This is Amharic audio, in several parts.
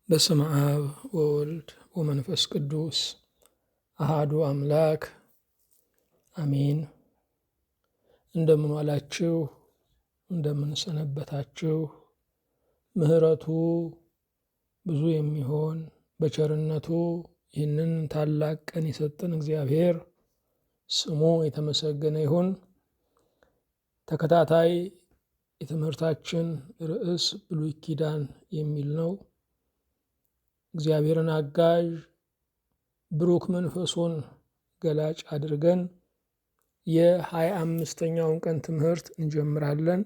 በስመ አብ ወወልድ ወመንፈስ ቅዱስ አሃዱ አምላክ አሜን። እንደምን ዋላችሁ? እንደምን ሰነበታችሁ? ምሕረቱ ብዙ የሚሆን በቸርነቱ ይህንን ታላቅ ቀን የሰጠን እግዚአብሔር ስሙ የተመሰገነ ይሁን። ተከታታይ የትምህርታችን ርዕስ ብሉይ ኪዳን የሚል ነው። እግዚአብሔርን አጋዥ ብሩክ መንፈሱን ገላጭ አድርገን የ25ኛውን ቀን ትምህርት እንጀምራለን።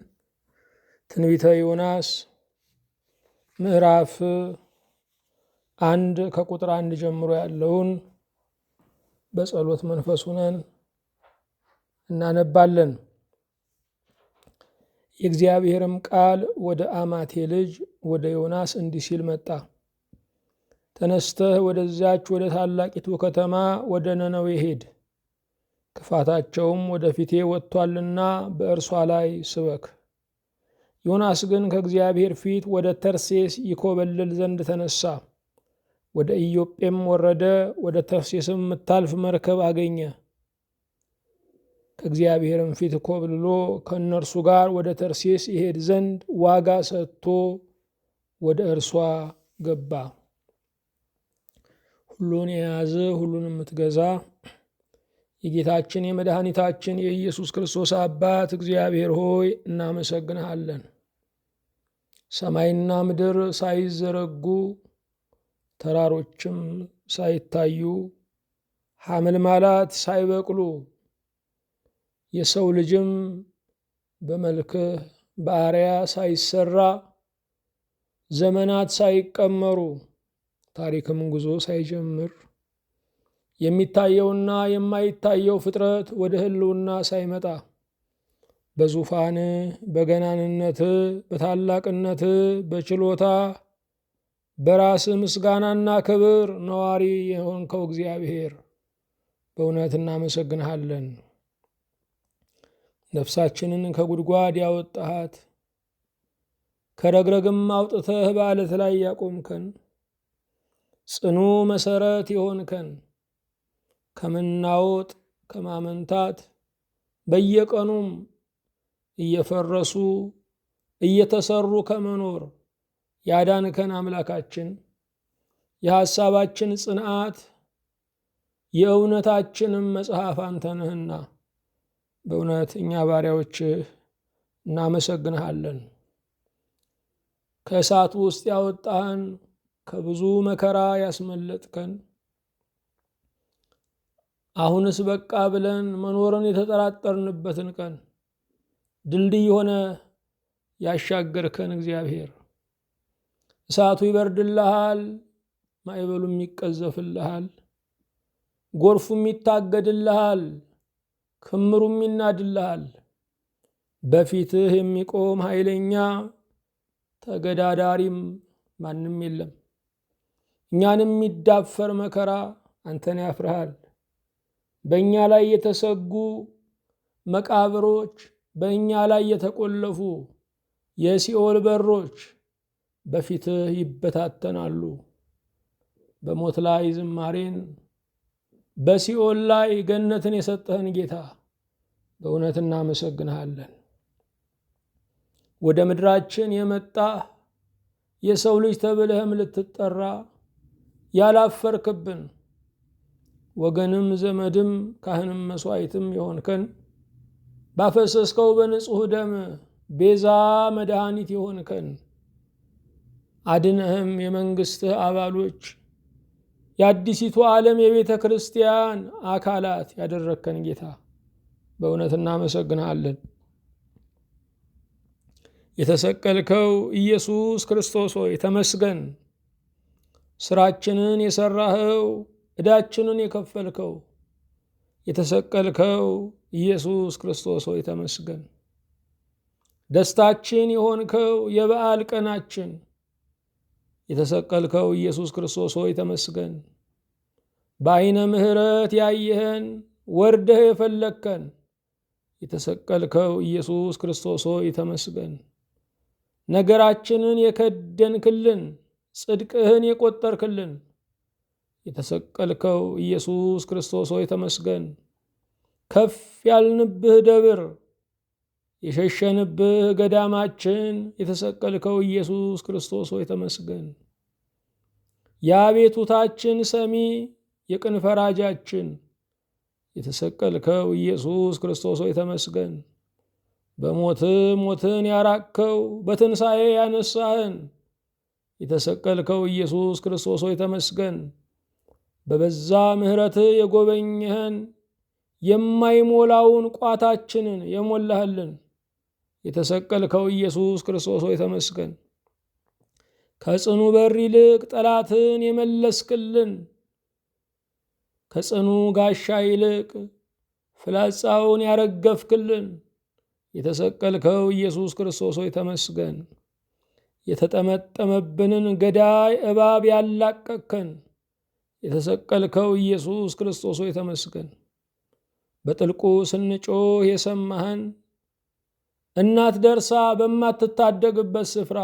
ትንቢተ ዮናስ ምዕራፍ 1 ከቁጥር 1 ጀምሮ ያለውን በጸሎት መንፈስ ሆነን እናነባለን። የእግዚአብሔርም ቃል ወደ አማቴ ልጅ ወደ ዮናስ እንዲህ ሲል መጣ። ተነስተህ ወደዚያች ወደ ታላቂቱ ከተማ ወደ ነነዌ ሄድ፣ ክፋታቸውም ወደ ፊቴ ወጥቷልና በእርሷ ላይ ስበክ። ዮናስ ግን ከእግዚአብሔር ፊት ወደ ተርሴስ ይኮበልል ዘንድ ተነሳ። ወደ ኢዮጴም ወረደ። ወደ ተርሴስም የምታልፍ መርከብ አገኘ። ከእግዚአብሔርም ፊት ኮብልሎ ከእነርሱ ጋር ወደ ተርሴስ ይሄድ ዘንድ ዋጋ ሰጥቶ ወደ እርሷ ገባ። ሁሉን የያዘ ሁሉን የምትገዛ የጌታችን የመድኃኒታችን የኢየሱስ ክርስቶስ አባት እግዚአብሔር ሆይ እናመሰግንሃለን። ሰማይና ምድር ሳይዘረጉ ተራሮችም ሳይታዩ ሐመልማላት ሳይበቅሉ የሰው ልጅም በመልክህ በአርያ ሳይሰራ ዘመናት ሳይቀመሩ ታሪክም ጉዞ ሳይጀምር የሚታየውና የማይታየው ፍጥረት ወደ ሕልውና ሳይመጣ በዙፋን በገናንነት በታላቅነት በችሎታ በራስ ምስጋናና ክብር ነዋሪ የሆንከው እግዚአብሔር በእውነት እናመሰግንሃለን። ነፍሳችንን ከጉድጓድ ያወጣሃት ከረግረግም አውጥተህ በዓለት ላይ ያቆምከን ጽኑ መሰረት የሆንከን ከመናወጥ ከማመንታት በየቀኑም እየፈረሱ እየተሰሩ ከመኖር ያዳንከን አምላካችን የሐሳባችን ጽንዓት የእውነታችንም መጽሐፍ አንተ ነህና በእውነት እኛ ባሪያዎችህ እናመሰግንሃለን። ከእሳት ውስጥ ያወጣህን ከብዙ መከራ ያስመለጥከን አሁንስ በቃ ብለን መኖርን የተጠራጠርንበትን ቀን ድልድይ ሆነ ያሻገርከን እግዚአብሔር እሳቱ ይበርድልሃል፣ ማዕበሉም ይቀዘፍልሃል፣ ጎርፉም ይታገድልሃል፣ ክምሩም ይናድልሃል። በፊትህ የሚቆም ኃይለኛ ተገዳዳሪም ማንም የለም። እኛንም የሚዳፈር መከራ አንተን ያፍርሃል። በእኛ ላይ የተሰጉ መቃብሮች፣ በእኛ ላይ የተቆለፉ የሲኦል በሮች በፊትህ ይበታተናሉ። በሞት ላይ ዝማሬን በሲኦል ላይ ገነትን የሰጠህን ጌታ በእውነት እናመሰግንሃለን። ወደ ምድራችን የመጣህ የሰው ልጅ ተብለህም ልትጠራ ያላፈርክብን ወገንም ዘመድም ካህንም መስዋዕትም የሆንከን ባፈሰስከው በንጹሕ ደም ቤዛ መድኃኒት የሆንከን አድነህም የመንግሥትህ አባሎች የአዲሲቱ ዓለም የቤተ ክርስቲያን አካላት ያደረግከን ጌታ በእውነት እናመሰግንሃለን። የተሰቀልከው ኢየሱስ ክርስቶስ ሆይ ተመስገን። ስራችንን የሰራኸው ዕዳችንን የከፈልከው የተሰቀልከው ኢየሱስ ክርስቶስ ሆይ ተመስገን። ደስታችን የሆንከው የበዓል ቀናችን የተሰቀልከው ኢየሱስ ክርስቶስ ሆይ ተመስገን። በዓይነ ምሕረት ያየህን ወርደህ የፈለግከን የተሰቀልከው ኢየሱስ ክርስቶስ ሆይ ተመስገን። ነገራችንን የከደንክልን ጽድቅህን የቆጠርክልን የተሰቀልከው ኢየሱስ ክርስቶስ ሆይ ተመስገን። ከፍ ያልንብህ ደብር የሸሸንብህ ገዳማችን የተሰቀልከው ኢየሱስ ክርስቶስ ሆይ ተመስገን። የአቤቱታችን ሰሚ የቅን ፈራጃችን የተሰቀልከው ኢየሱስ ክርስቶስ ሆይ ተመስገን። በሞት ሞትን ያራቅከው በትንሣኤ ያነሳህን የተሰቀልከው ኢየሱስ ክርስቶስ ሆይ ተመስገን። በበዛ ምሕረትህ የጎበኘህን የማይሞላውን ቋታችንን የሞላህልን የተሰቀልከው ኢየሱስ ክርስቶስ ሆይ ተመስገን። ከጽኑ በር ይልቅ ጠላትን የመለስክልን ከጽኑ ጋሻ ይልቅ ፍላጻውን ያረገፍክልን የተሰቀልከው ኢየሱስ ክርስቶስ ሆይ ተመስገን። የተጠመጠመብንን ገዳይ እባብ ያላቀቅከን የተሰቀልከው ኢየሱስ ክርስቶስ ሆይ ተመስገን። በጥልቁ ስንጮህ የሰማህን እናት ደርሳ በማትታደግበት ስፍራ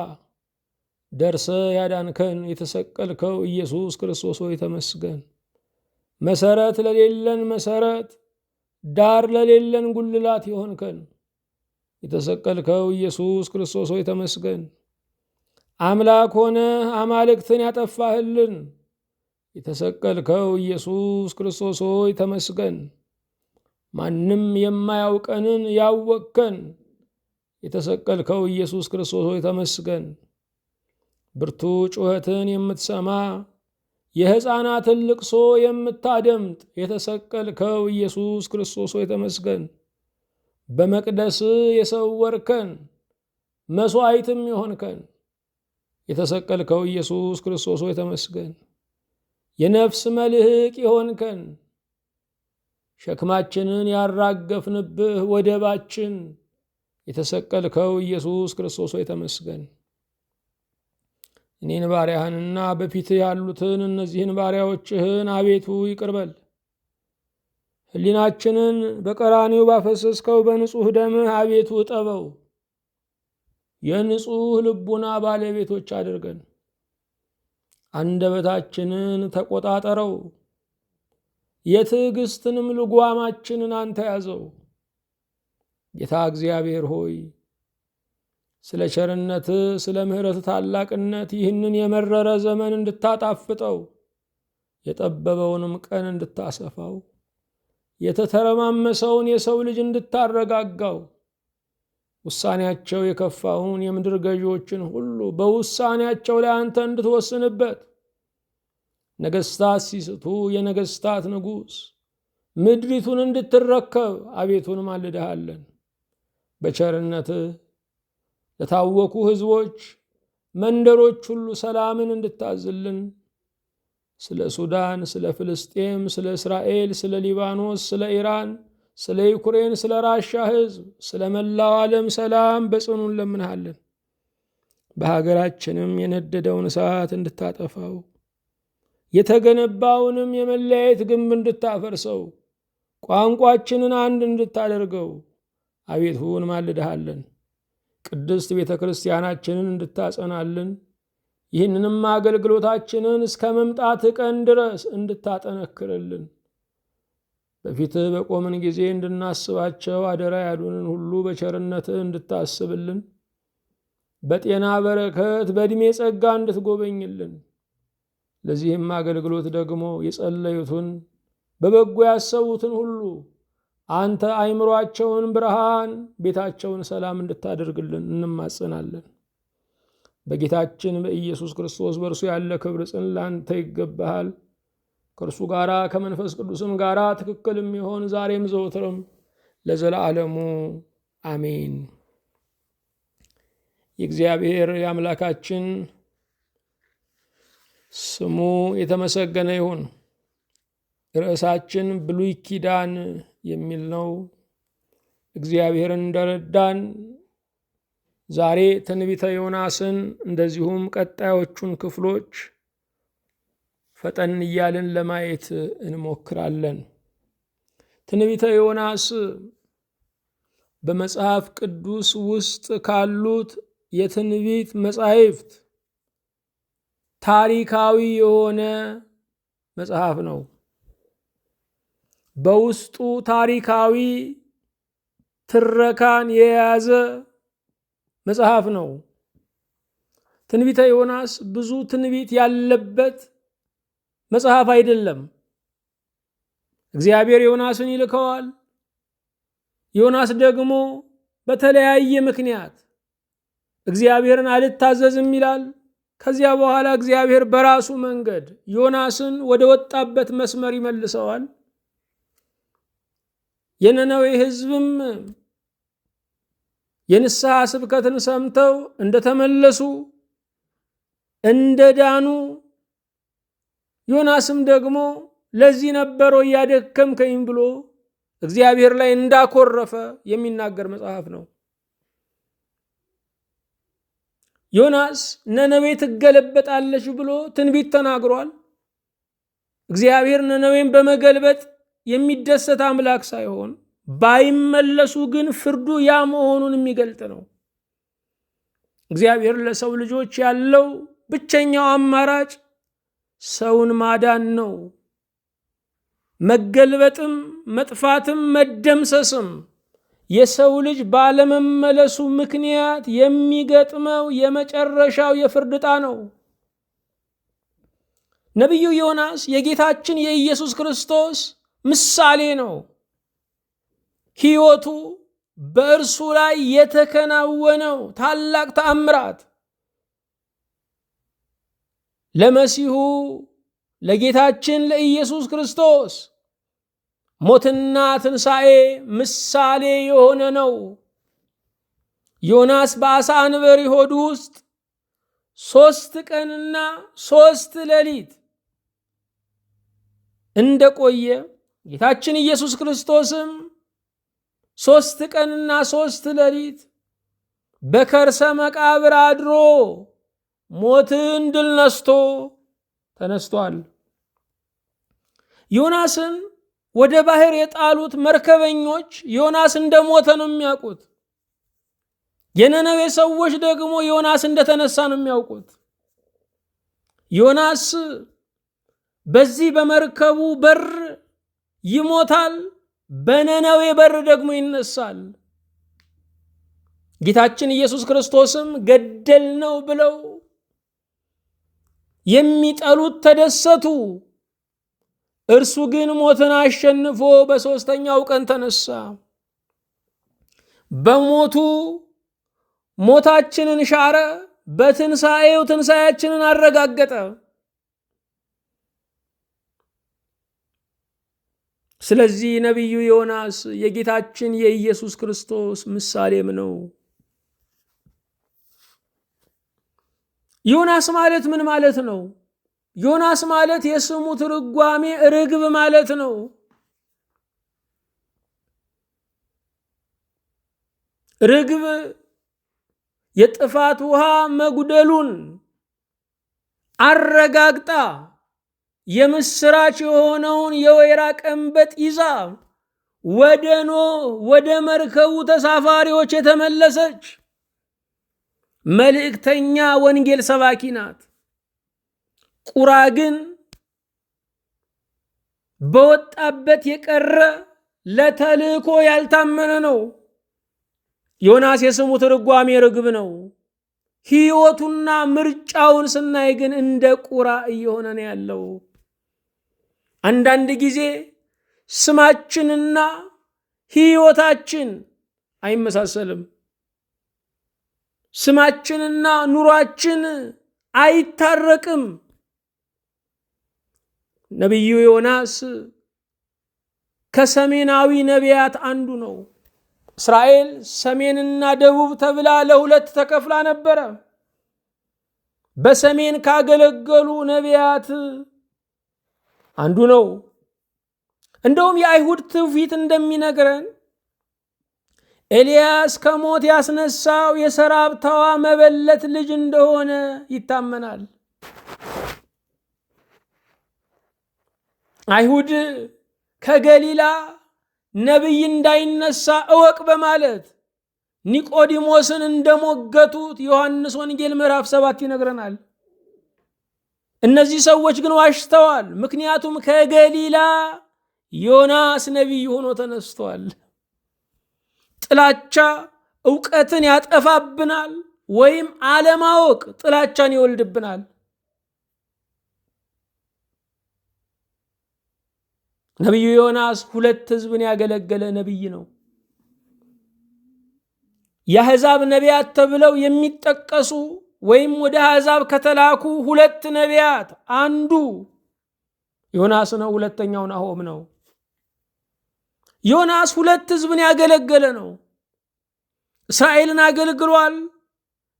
ደርሰ ያዳንከን የተሰቀልከው ኢየሱስ ክርስቶስ ሆይ ተመስገን። መሰረት ለሌለን መሰረት፣ ዳር ለሌለን ጉልላት የሆንከን የተሰቀልከው ኢየሱስ ክርስቶስ ሆይ ተመስገን። አምላክ ሆነ አማልክትን ያጠፋህልን የተሰቀልከው ኢየሱስ ክርስቶስ ሆይ ተመስገን። ማንም የማያውቀንን ያወቅከን የተሰቀልከው ኢየሱስ ክርስቶስ ሆይ ተመስገን። ብርቱ ጩኸትን የምትሰማ የሕፃናትን ልቅሶ የምታደምጥ የተሰቀልከው ኢየሱስ ክርስቶስ ሆይ ተመስገን። በመቅደስ የሰወርከን መሥዋዕትም የሆንከን የተሰቀልከው ኢየሱስ ክርስቶስ ሆይ ተመስገን። የነፍስ መልህቅ የሆንከን ሸክማችንን ያራገፍንብህ ወደባችን የተሰቀልከው ኢየሱስ ክርስቶስ ሆይ ተመስገን። እኔን ባሪያህንና በፊትህ ያሉትን እነዚህን ባሪያዎችህን አቤቱ ይቅር በል። ሕሊናችንን በቀራንዮ ባፈሰስከው በንጹሕ ደምህ አቤቱ እጠበው። የንጹሕ ልቡና ባለቤቶች አድርገን። አንደበታችንን ተቆጣጠረው። የትዕግስትንም ልጓማችንን አንተ ያዘው። ጌታ እግዚአብሔር ሆይ ስለ ቸርነትህ ስለ ምሕረት ታላቅነት ይህንን የመረረ ዘመን እንድታጣፍጠው፣ የጠበበውንም ቀን እንድታሰፋው፣ የተተረማመሰውን የሰው ልጅ እንድታረጋጋው፣ ውሳኔያቸው የከፋውን የምድር ገዢዎችን ሁሉ በውሳኔያቸው ላይ አንተ እንድትወስንበት፣ ነገሥታት ሲስቱ የነገሥታት ንጉሥ ምድሪቱን እንድትረከብ አቤቱን ማልደሃለን። በቸርነትህ ለታወኩ ሕዝቦች መንደሮች ሁሉ ሰላምን እንድታዝልን፣ ስለ ሱዳን፣ ስለ ፍልስጤም፣ ስለ እስራኤል፣ ስለ ሊባኖስ፣ ስለ ኢራን፣ ስለ ዩክሬን፣ ስለ ራሻ ሕዝብ፣ ስለ መላው ዓለም ሰላም በጽኑ እንለምንሃለን። በሀገራችንም የነደደውን እሳት እንድታጠፋው፣ የተገነባውንም የመለያየት ግንብ እንድታፈርሰው፣ ቋንቋችንን አንድ እንድታደርገው አቤቱ እንማልድሃለን። ቅድስት ቤተ ክርስቲያናችንን እንድታጸናልን፣ ይህንንም አገልግሎታችንን እስከ መምጣት ቀን ድረስ እንድታጠነክርልን፣ በፊትህ በቆምን ጊዜ እንድናስባቸው አደራ ያሉንን ሁሉ በቸርነትህ እንድታስብልን፣ በጤና በረከት በዕድሜ ጸጋ እንድትጎበኝልን፣ ለዚህም አገልግሎት ደግሞ የጸለዩትን በበጎ ያሰቡትን ሁሉ አንተ አእምሯቸውን ብርሃን ቤታቸውን ሰላም እንድታደርግልን እንማጸናለን። በጌታችን በኢየሱስ ክርስቶስ በእርሱ ያለ ክብር ጽን ላንተ ይገባሃል። ከእርሱ ጋራ ከመንፈስ ቅዱስም ጋራ ትክክል የሚሆን ዛሬም ዘወትርም ለዘላለሙ አሜን። የእግዚአብሔር የአምላካችን ስሙ የተመሰገነ ይሁን። ርዕሳችን ብሉይ ኪዳን የሚል ነው። እግዚአብሔር እንደረዳን ዛሬ ትንቢተ ዮናስን እንደዚሁም ቀጣዮቹን ክፍሎች ፈጠን እያልን ለማየት እንሞክራለን። ትንቢተ ዮናስ በመጽሐፍ ቅዱስ ውስጥ ካሉት የትንቢት መጻሕፍት ታሪካዊ የሆነ መጽሐፍ ነው። በውስጡ ታሪካዊ ትረካን የያዘ መጽሐፍ ነው። ትንቢተ ዮናስ ብዙ ትንቢት ያለበት መጽሐፍ አይደለም። እግዚአብሔር ዮናስን ይልከዋል። ዮናስ ደግሞ በተለያየ ምክንያት እግዚአብሔርን አልታዘዝም ይላል። ከዚያ በኋላ እግዚአብሔር በራሱ መንገድ ዮናስን ወደ ወጣበት መስመር ይመልሰዋል። የነነዌ ሕዝብም የንስሐ ስብከትን ሰምተው እንደተመለሱ እንደዳኑ፣ ዮናስም ደግሞ ለዚህ ነበረ እያደከምከኝ ብሎ እግዚአብሔር ላይ እንዳኮረፈ የሚናገር መጽሐፍ ነው። ዮናስ ነነዌ ትገለበጣለች ብሎ ትንቢት ተናግሯል። እግዚአብሔር ነነዌን በመገልበጥ የሚደሰት አምላክ ሳይሆን ባይመለሱ ግን ፍርዱ ያ መሆኑን የሚገልጥ ነው። እግዚአብሔር ለሰው ልጆች ያለው ብቸኛው አማራጭ ሰውን ማዳን ነው። መገልበጥም መጥፋትም መደምሰስም የሰው ልጅ ባለመመለሱ ምክንያት የሚገጥመው የመጨረሻው የፍርድ ዕጣ ነው። ነቢዩ ዮናስ የጌታችን የኢየሱስ ክርስቶስ ምሳሌ ነው። ሕይወቱ በእርሱ ላይ የተከናወነው ታላቅ ተአምራት ለመሲሁ ለጌታችን ለኢየሱስ ክርስቶስ ሞትና ትንሣኤ ምሳሌ የሆነ ነው። ዮናስ በአሳ አንበሪ ሆድ ውስጥ 3 ቀንና 3 ሌሊት እንደቆየ ጌታችን ኢየሱስ ክርስቶስም 3 ቀንና 3 ሌሊት በከርሰ መቃብር አድሮ ሞትን ድል ነስቶ ተነስቷል። ዮናስን ወደ ባህር የጣሉት መርከበኞች ዮናስ እንደሞተ ነው የሚያውቁት። የነነዌ ሰዎች ደግሞ ዮናስ እንደተነሳ ነው የሚያውቁት። ዮናስ በዚህ በመርከቡ በር ይሞታል፣ በነነዌ በር ደግሞ ይነሳል። ጌታችን ኢየሱስ ክርስቶስም ገደል ነው ብለው የሚጠሉት ተደሰቱ። እርሱ ግን ሞትን አሸንፎ በ3ኛው ቀን ተነሳ። በሞቱ ሞታችንን ሻረ፣ በትንሣኤው ትንሣኤያችንን አረጋገጠ። ስለዚህ ነቢዩ ዮናስ የጌታችን የኢየሱስ ክርስቶስ ምሳሌም ነው። ዮናስ ማለት ምን ማለት ነው? ዮናስ ማለት የስሙ ትርጓሜ ርግብ ማለት ነው። ርግብ የጥፋት ውሃ መጉደሉን አረጋግጣ የምስራች የሆነውን የወይራ ቀንበጥ ይዛ ወደ ኖህ ወደ መርከቡ ተሳፋሪዎች የተመለሰች መልእክተኛ ወንጌል ሰባኪ ናት። ቁራ ግን በወጣበት የቀረ ለተልእኮ ያልታመነ ነው። ዮናስ የስሙ ትርጓሜ ርግብ ነው። ሕይወቱና ምርጫውን ስናይ ግን እንደ ቁራ እየሆነ ነው ያለው። አንዳንድ ጊዜ ስማችንና ሕይወታችን አይመሳሰልም። ስማችንና ኑሯችን አይታረቅም። ነቢዩ ዮናስ ከሰሜናዊ ነቢያት አንዱ ነው። እስራኤል ሰሜንና ደቡብ ተብላ ለሁለት ተከፍላ ነበረ። በሰሜን ካገለገሉ ነቢያት አንዱ ነው። እንደውም የአይሁድ ትውፊት እንደሚነግረን ኤልያስ ከሞት ያስነሳው የሰራብታዋ መበለት ልጅ እንደሆነ ይታመናል። አይሁድ ከገሊላ ነቢይ እንዳይነሳ እወቅ በማለት ኒቆዲሞስን እንደሞገቱት ዮሐንስ ወንጌል ምዕራፍ 7 ይነግረናል። እነዚህ ሰዎች ግን ዋሽተዋል። ምክንያቱም ከገሊላ ዮናስ ነቢይ ሆኖ ተነስቷል። ጥላቻ ዕውቀትን ያጠፋብናል፣ ወይም አለማወቅ ጥላቻን ይወልድብናል። ነቢዩ ዮናስ 2 ሕዝብን ያገለገለ ነቢይ ነው። የአሕዛብ ነቢያት ተብለው የሚጠቀሱ ወይም ወደ አሕዛብ ከተላኩ 2 ነቢያት አንዱ ዮናስ ነው፣ ሁለተኛው ናሆም ነው። ዮናስ 2 ሕዝብን ያገለገለ ነው። እስራኤልን አገልግሏል።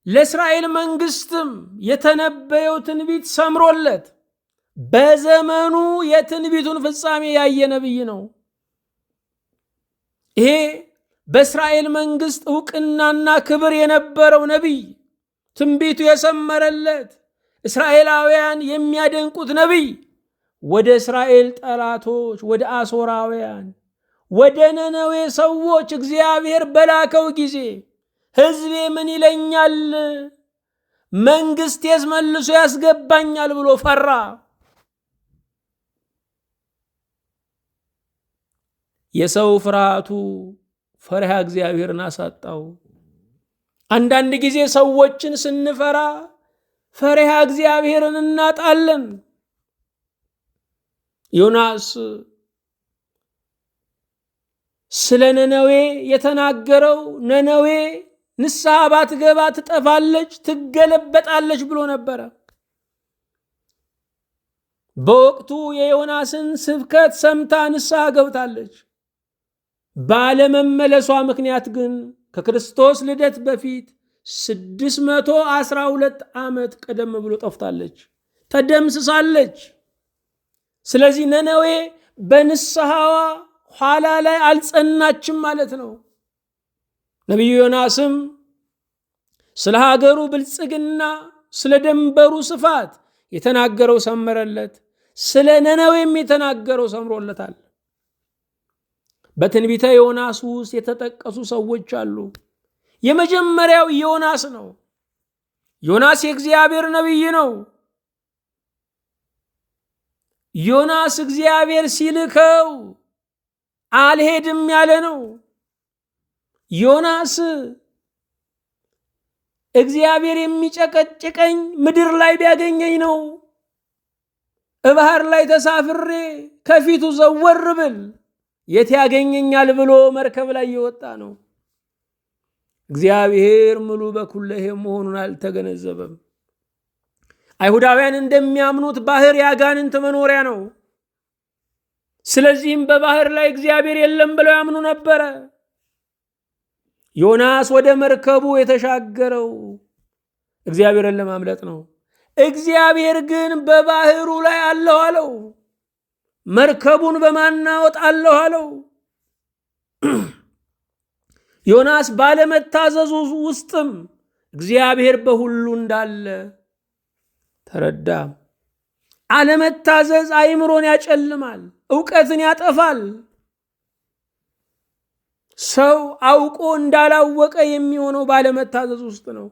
ለእስራኤል መንግስትም የተነበየው ትንቢት ሰምሮለት በዘመኑ የትንቢቱን ፍጻሜ ያየ ነቢይ ነው። ይሄ በእስራኤል መንግስት ዕውቅናና ክብር የነበረው ነቢይ፣ ትንቢቱ የሰመረለት፣ እስራኤላውያን የሚያደንቁት ነቢይ ወደ እስራኤል ጠላቶች፣ ወደ አሦራውያን፣ ወደ ነነዌ ሰዎች እግዚአብሔር በላከው ጊዜ ሕዝቤ ምን ይለኛል፣ መንግስቴስ መልሶ ያስገባኛል ብሎ ፈራ። የሰው ፍርሃቱ ፈሪሃ እግዚአብሔርን አሳጣው። አንዳንድ ጊዜ ሰዎችን ስንፈራ ፈሪሃ እግዚአብሔርን እናጣለን። ዮናስ ስለ ነነዌ የተናገረው ነነዌ ንስሐ ባትገባ ትጠፋለች፣ ትገለበጣለች ብሎ ነበረ። በወቅቱ የዮናስን ስብከት ሰምታ ንስሐ ገብታለች። ባለመመለሷ ምክንያት ግን ከክርስቶስ ልደት በፊት 612 ዓመት ቀደም ብሎ ጠፍታለች፣ ተደምስሳለች። ስለዚህ ነነዌ በንስሐዋ ኋላ ላይ አልጸናችም ማለት ነው። ነቢዩ ዮናስም ስለ ሀገሩ ብልጽግና፣ ስለ ደንበሩ ስፋት የተናገረው ሰመረለት፣ ስለ ነነዌም የተናገረው ሰምሮለታል። በትንቢተ ዮናስ ውስጥ የተጠቀሱ ሰዎች አሉ። የመጀመሪያው ዮናስ ነው። ዮናስ የእግዚአብሔር ነቢይ ነው። ዮናስ እግዚአብሔር ሲልከው አልሄድም ያለ ነው። ዮናስ እግዚአብሔር የሚጨቀጭቀኝ ምድር ላይ ቢያገኘኝ ነው፣ ባህር ላይ ተሳፍሬ ከፊቱ ዘወር ብል የት ያገኘኛል ብሎ መርከብ ላይ የወጣ ነው። እግዚአብሔር ምሉ በኩለሄ መሆኑን አልተገነዘበም። አይሁዳውያን እንደሚያምኑት ባህር ያጋንንት መኖሪያ ነው። ስለዚህም በባህር ላይ እግዚአብሔር የለም ብለው ያምኑ ነበረ። ዮናስ ወደ መርከቡ የተሻገረው እግዚአብሔርን ለማምለጥ ነው። እግዚአብሔር ግን በባህሩ ላይ አለሁ አለው። መርከቡን በማናወጥ አለሁ አለው። ዮናስ ባለመታዘዙ ውስጥም እግዚአብሔር በሁሉ እንዳለ ተረዳ። አለመታዘዝ አእምሮን ያጨልማል፣ ዕውቀትን ያጠፋል። ሰው አውቆ እንዳላወቀ የሚሆነው ባለመታዘዝ ውስጥ ነው።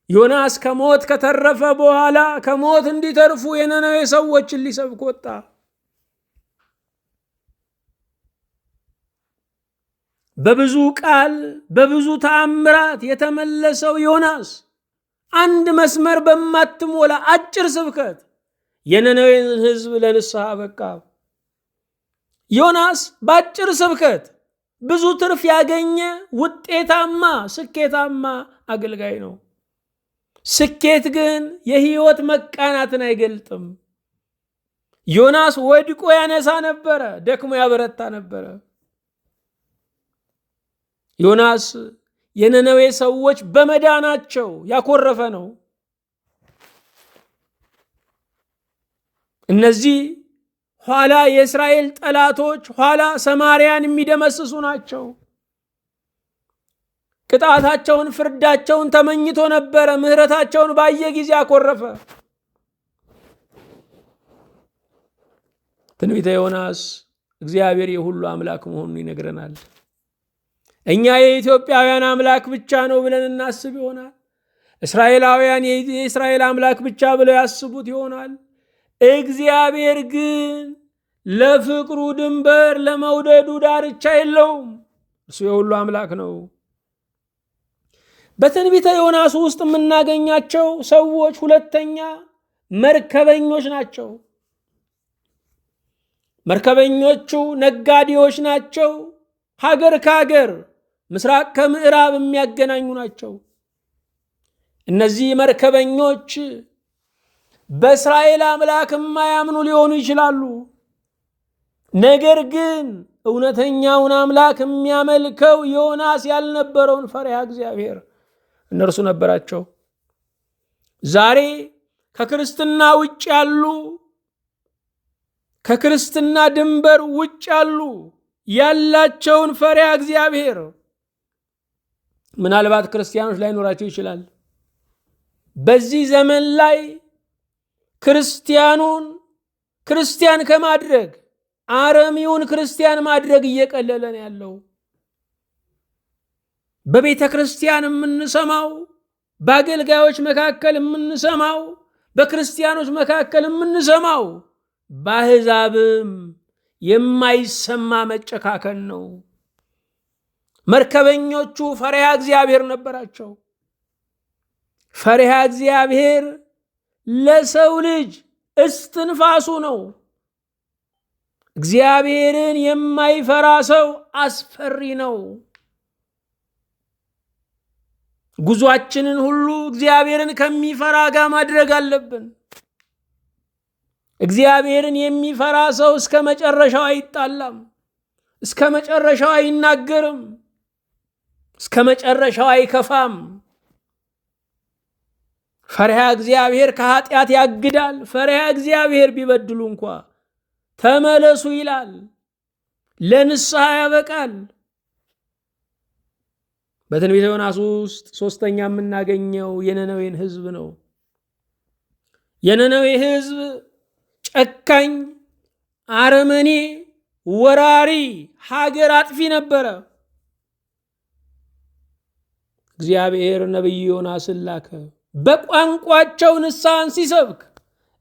ዮናስ ከሞት ከተረፈ በኋላ ከሞት እንዲተርፉ የነነዌ ሰዎችን ሊሰብክ ወጣ። በብዙ ቃል በብዙ ተአምራት የተመለሰው ዮናስ አንድ መስመር በማትሞላ አጭር ስብከት የነነዌን ሕዝብ ለንስሐ በቃ። ዮናስ በአጭር ስብከት ብዙ ትርፍ ያገኘ ውጤታማ፣ ስኬታማ አገልጋይ ነው። ስኬት ግን የህይወት መቃናትን አይገልጥም። ዮናስ ወድቆ ያነሳ ነበረ፣ ደክሞ ያበረታ ነበረ። ዮናስ የነነዌ ሰዎች በመዳናቸው ያኮረፈ ነው። እነዚህ ኋላ የእስራኤል ጠላቶች ኋላ ሰማርያን የሚደመስሱ ናቸው። ቅጣታቸውን፣ ፍርዳቸውን ተመኝቶ ነበረ። ምህረታቸውን ባየ ጊዜ አኮረፈ። ትንቢተ ዮናስ እግዚአብሔር የሁሉ አምላክ መሆኑን ይነግረናል። እኛ የኢትዮጵያውያን አምላክ ብቻ ነው ብለን እናስብ ይሆናል። እስራኤላውያን የእስራኤል አምላክ ብቻ ብለው ያስቡት ይሆናል። እግዚአብሔር ግን ለፍቅሩ ድንበር ለመውደዱ ዳርቻ የለውም። እሱ የሁሉ አምላክ ነው። በትንቢተ ዮናስ ውስጥ የምናገኛቸው ሰዎች ሁለተኛ መርከበኞች ናቸው። መርከበኞቹ ነጋዴዎች ናቸው። ሀገር ከሀገር ምስራቅ ከምዕራብ የሚያገናኙ ናቸው። እነዚህ መርከበኞች በእስራኤል አምላክ የማያምኑ ሊሆኑ ይችላሉ። ነገር ግን እውነተኛውን አምላክ የሚያመልከው ዮናስ ያልነበረውን ፈሪሃ እግዚአብሔር እነርሱ ነበራቸው። ዛሬ ከክርስትና ውጭ ያሉ ከክርስትና ድንበር ውጭ ያሉ ያላቸውን ፈሪሃ እግዚአብሔር ምናልባት ክርስቲያኖች ላይኖራቸው ይችላል። በዚህ ዘመን ላይ ክርስቲያኑን ክርስቲያን ከማድረግ አረሚውን ክርስቲያን ማድረግ እየቀለለ ነው ያለው። በቤተ ክርስቲያን የምንሰማው፣ በአገልጋዮች መካከል የምንሰማው፣ በክርስቲያኖች መካከል የምንሰማው በአሕዛብም የማይሰማ መጨካከል ነው። መርከበኞቹ ፈሪሃ እግዚአብሔር ነበራቸው። ፈሪሃ እግዚአብሔር ለሰው ልጅ እስትንፋሱ ነው። እግዚአብሔርን የማይፈራ ሰው አስፈሪ ነው። ጉዟችንን ሁሉ እግዚአብሔርን ከሚፈራ ጋር ማድረግ አለብን። እግዚአብሔርን የሚፈራ ሰው እስከ መጨረሻው አይጣላም፣ እስከ መጨረሻው አይናገርም፣ እስከ መጨረሻው አይከፋም። ፈሪሃ እግዚአብሔር ከኃጢአት ያግዳል። ፈሪሃ እግዚአብሔር ቢበድሉ እንኳ ተመለሱ ይላል፣ ለንስሐ ያበቃል። በትንቢተ ዮናስ ውስጥ ሶስተኛ የምናገኘው የነነዌን ሕዝብ ነው። የነነዌ ሕዝብ ጨካኝ፣ አረመኔ፣ ወራሪ፣ ሀገር አጥፊ ነበረ። እግዚአብሔር ነቢይ ዮናስን ላከ። በቋንቋቸው ንስሐን ሲሰብክ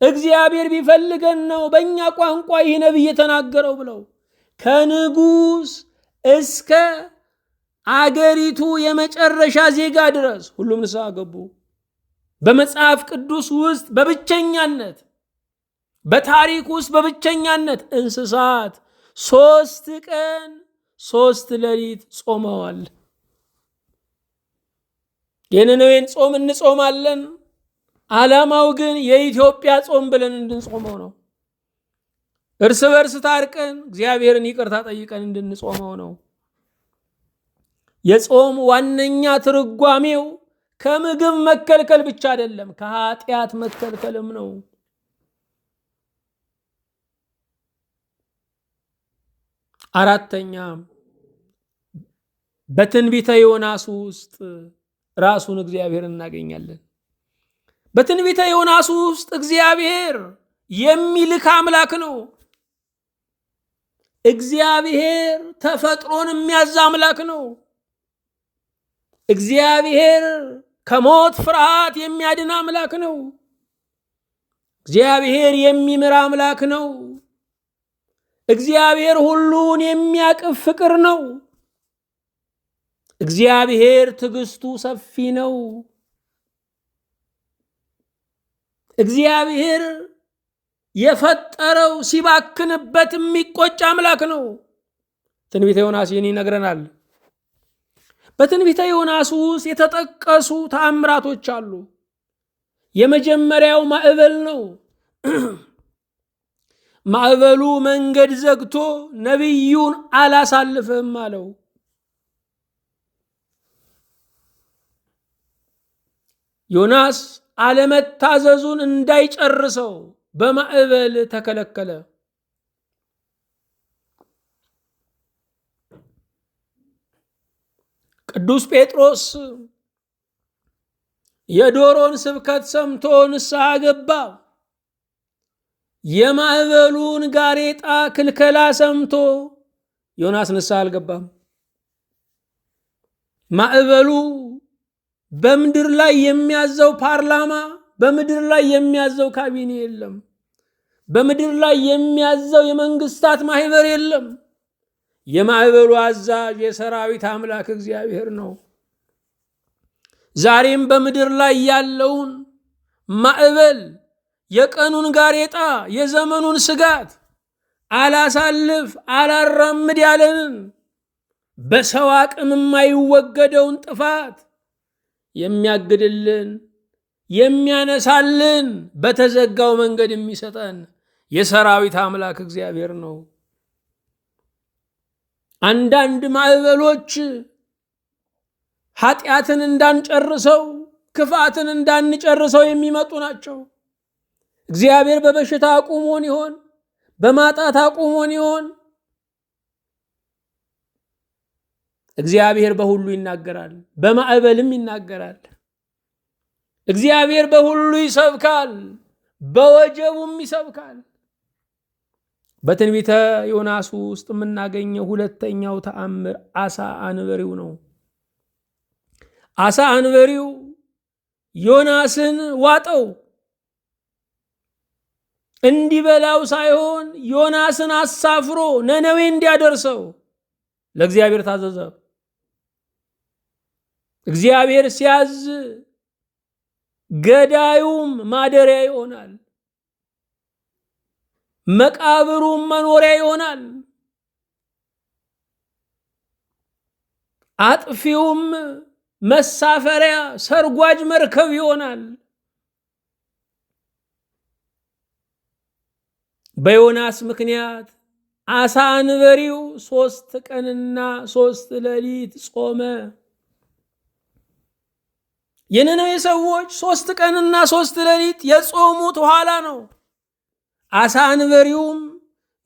እግዚአብሔር ቢፈልገን ነው በእኛ ቋንቋ ይህ ነቢይ የተናገረው ብለው ከንጉሥ እስከ አገሪቱ የመጨረሻ ዜጋ ድረስ ሁሉም ንስሐ ገቡ። በመጽሐፍ ቅዱስ ውስጥ በብቸኛነት በታሪክ ውስጥ በብቸኛነት እንስሳት 3 ቀን 3 ሌሊት ጾመዋል። የነነዌን ጾም እንጾማለን። ዓላማው ግን የኢትዮጵያ ጾም ብለን እንድንጾመው ነው። እርስ በርስ ታርቀን እግዚአብሔርን ይቅርታ ጠይቀን እንድንጾመው ነው። የጾም ዋነኛ ትርጓሜው ከምግብ መከልከል ብቻ አይደለም፣ ከኃጢአት መከልከልም ነው። አራተኛ በትንቢተ ዮናስ ውስጥ ራሱን እግዚአብሔር እናገኛለን። በትንቢተ ዮናስ ውስጥ እግዚአብሔር የሚልክ አምላክ ነው። እግዚአብሔር ተፈጥሮን የሚያዝ አምላክ ነው። እግዚአብሔር ከሞት ፍርሃት የሚያድን አምላክ ነው። እግዚአብሔር የሚምር አምላክ ነው። እግዚአብሔር ሁሉን የሚያቅፍ ፍቅር ነው። እግዚአብሔር ትዕግስቱ ሰፊ ነው። እግዚአብሔር የፈጠረው ሲባክንበት የሚቆጭ አምላክ ነው። ትንቢተ ዮናስ ይህን ይነግረናል። በትንቢተ ዮናስ ውስጥ የተጠቀሱ ተአምራቶች አሉ። የመጀመሪያው ማዕበል ነው። ማዕበሉ መንገድ ዘግቶ ነቢዩን አላሳልፍም አለው። ዮናስ አለመታዘዙን እንዳይጨርሰው በማዕበል ተከለከለ። ቅዱስ ጴጥሮስ የዶሮን ስብከት ሰምቶ ንስሐ ገባ። የማዕበሉን ጋሬጣ ክልከላ ሰምቶ ዮናስ ንስሐ አልገባም። ማዕበሉ በምድር ላይ የሚያዘው ፓርላማ፣ በምድር ላይ የሚያዘው ካቢኔ የለም። በምድር ላይ የሚያዘው የመንግስታት ማህበር የለም። የማዕበሉ አዛዥ የሰራዊት አምላክ እግዚአብሔር ነው። ዛሬም በምድር ላይ ያለውን ማዕበል፣ የቀኑን ጋሬጣ፣ የዘመኑን ስጋት አላሳልፍ አላራምድ ያለንን በሰው አቅም የማይወገደውን ጥፋት የሚያግድልን የሚያነሳልን በተዘጋው መንገድ የሚሰጠን የሰራዊት አምላክ እግዚአብሔር ነው። አንዳንድ ማዕበሎች ኃጢአትን እንዳንጨርሰው፣ ክፋትን እንዳንጨርሰው የሚመጡ ናቸው። እግዚአብሔር በበሽታ አቁሞን ይሆን? በማጣት አቁሞን ይሆን? እግዚአብሔር በሁሉ ይናገራል፣ በማዕበልም ይናገራል። እግዚአብሔር በሁሉ ይሰብካል፣ በወጀቡም ይሰብካል። በትንቢተ ዮናስ ውስጥ የምናገኘው ሁለተኛው ተአምር አሳ አንበሪው ነው። አሳ አንበሪው ዮናስን ዋጠው። እንዲበላው ሳይሆን ዮናስን አሳፍሮ ነነዌ እንዲያደርሰው ለእግዚአብሔር ታዘዘ። እግዚአብሔር ሲያዝ ገዳዩም ማደሪያ ይሆናል፣ መቃብሩም መኖሪያ ይሆናል፣ አጥፊውም መሳፈሪያ ሰርጓጅ መርከብ ይሆናል። በዮናስ ምክንያት አሳ አንበሪው 3 ቀንና 3 ሌሊት ጾመ። የነነዌ ሰዎች 3 ቀንና 3 ሌሊት የጾሙት ኋላ ነው። አሳ አንበሪውም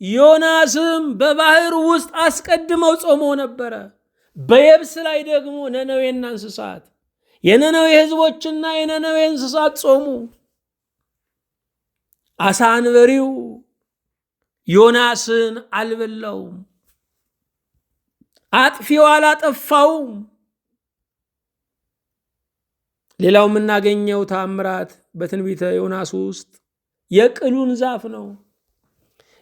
ዮናስም በባህር ውስጥ አስቀድመው ጾመው ነበረ። በየብስ ላይ ደግሞ ነነዌና እንስሳት፣ የነነዌ ህዝቦችና የነነዌ እንስሳት ጾሙ። አሳ አንበሪው ዮናስን አልበላውም፣ አጥፊው አላጠፋውም። ሌላው የምናገኘው ተአምራት በትንቢተ ዮናስ ውስጥ የቅሉን ዛፍ ነው።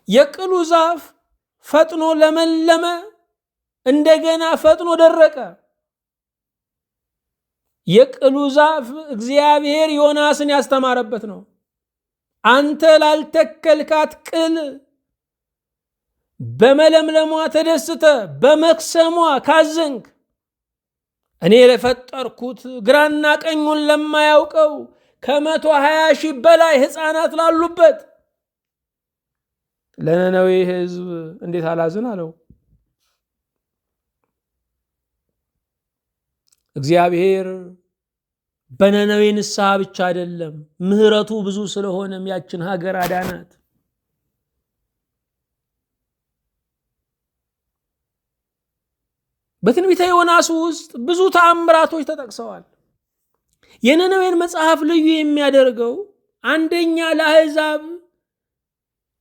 የቅሉ ዛፍ ፈጥኖ ለመለመ፣ እንደገና ፈጥኖ ደረቀ። የቅሉ ዛፍ እግዚአብሔር ዮናስን ያስተማረበት ነው። አንተ ላልተከልካት ቅል በመለምለሟ ተደስተ በመክሰሟ ካዘንክ፣ እኔ ለፈጠርኩት ግራና ቀኙን ለማያውቀው 120,000 በላይ ሕፃናት ላሉበት ለነነዌ ሕዝብ እንዴት አላዝን አለው። እግዚአብሔር በነነዌ ንስሐ ብቻ አይደለም፣ ምሕረቱ ብዙ ስለሆነም ያችን ሀገር አዳናት። በትንቢተ ዮናስ ውስጥ ብዙ ተአምራቶች ተጠቅሰዋል። የነነዌን መጽሐፍ ልዩ የሚያደርገው አንደኛ ለአሕዛብ